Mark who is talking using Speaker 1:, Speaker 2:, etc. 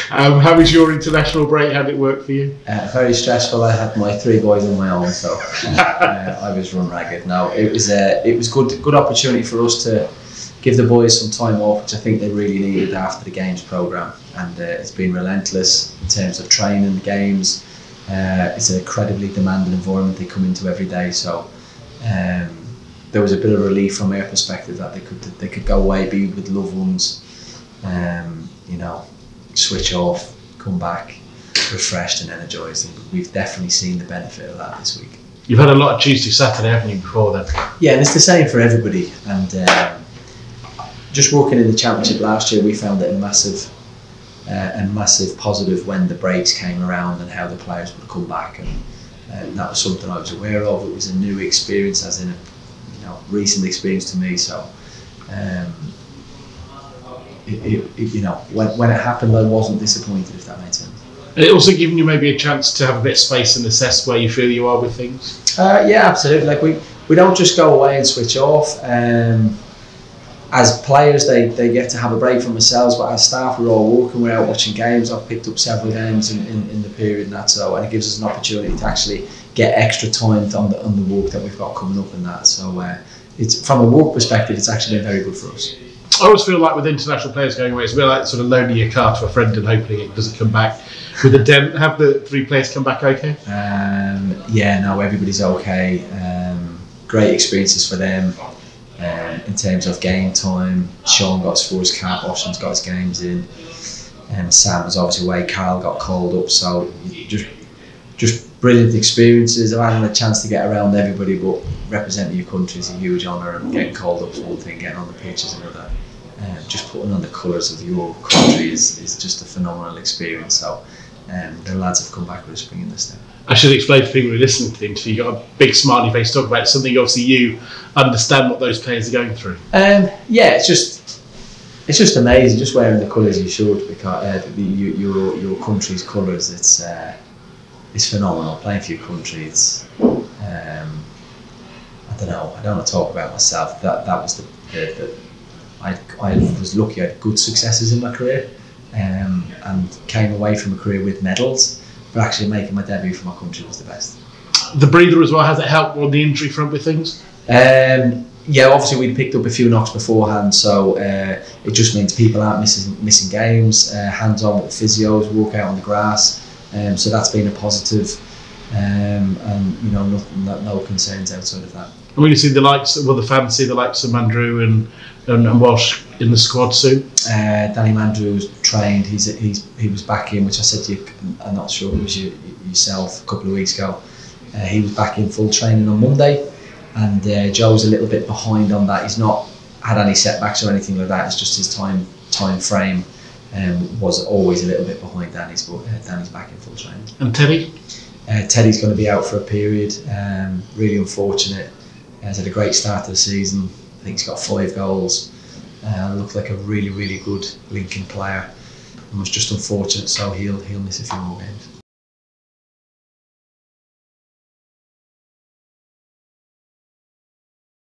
Speaker 1: How was your international break? How did it work for you?
Speaker 2: Very stressful. I had my 3 boys on my own, so I was run ragged. No, it was good opportunity for us to give the boys some time off, which I think they really needed after the games programme. And it's been relentless in terms of training, games. It's an incredibly demanding environment they come into every day. So there was a bit of relief from their perspective that they could go away, be with loved ones, switch off, come back refreshed and energised. And we've definitely seen the benefit of that this week.
Speaker 1: You've had a lot of Tuesday, Saturday, haven't you, before then?
Speaker 2: Yeah, and it's the same for everybody. And just working in the championship last year, we found it a massive positive when the breaks came around and how the players would come back, and that was something I was aware of. It was a new experience, as in a recent experience to me. So when it happened, I wasn't disappointed, if that made sense.
Speaker 1: And it also given you maybe a chance to have a bit of space and assess where you feel you are with things?
Speaker 2: Yeah, absolutely. Like we don't just go away and switch off. As players, they get to have a break from themselves, but as staff, we're all working, we're out watching games. I've picked up several games in the period and that, and it gives us an opportunity to actually get extra time on the work that we've got coming up and that. So it's, from a work perspective, it's actually been very good for us.
Speaker 1: I always feel like with international players going away, it's a bit like sort of loaning your car to a friend and hoping it doesn't come back. With the dent, have the 3 players come back okay?
Speaker 2: Yeah, no, everybody's okay. Great experiences for them. In terms of game time, Sean got his first cap, Ocean's got his games in, and Sam was obviously away, Carl got called up, so just brilliant experiences. I've had a chance to get around everybody, but representing your country is a huge honour, and getting called up is one thing, getting on the pitch is another. Just putting on the colours of your country is just a phenomenal experience. So the lads have come back with us bringing this down. I
Speaker 1: should explain to people who are listening to the interview, you've got a big smiley face to talk about something obviously you understand what those players are going through.
Speaker 2: Yeah, it's just amazing, just wearing the colours you should, because your country's colours, it's phenomenal. Playing for your country, it's I don't want to talk about myself. That was I was lucky I had good successes in my career, and came away from a career with medals. But actually making my debut for my country was the best.
Speaker 1: The breather as well, has it helped on the injury front with things?
Speaker 2: Yeah, obviously we'd picked up a few knocks beforehand, so it just means people aren't missing games, hands-on with the physios, walk out on the grass, so that's been a positive, and no concerns outside of that.
Speaker 1: And when you see the fans see the likes of Mandrew and Walsh in the squad soon?
Speaker 2: Danny Mandrew's trained. He was back in, which I said to you, I'm not sure it was yourself a couple of weeks ago. He was back in full training on Monday, and Joe's a little bit behind on that. He's not had any setbacks or anything like that. It's just his time frame was always a little bit behind Danny's, but Danny's back in full training.
Speaker 1: And Teddy?
Speaker 2: Teddy's going to be out for a period. Really unfortunate. He's had a great start to the season. I think he's got 5 goals. Looked like a really, really good Lincoln player, and was just unfortunate, so he'll miss a few more games.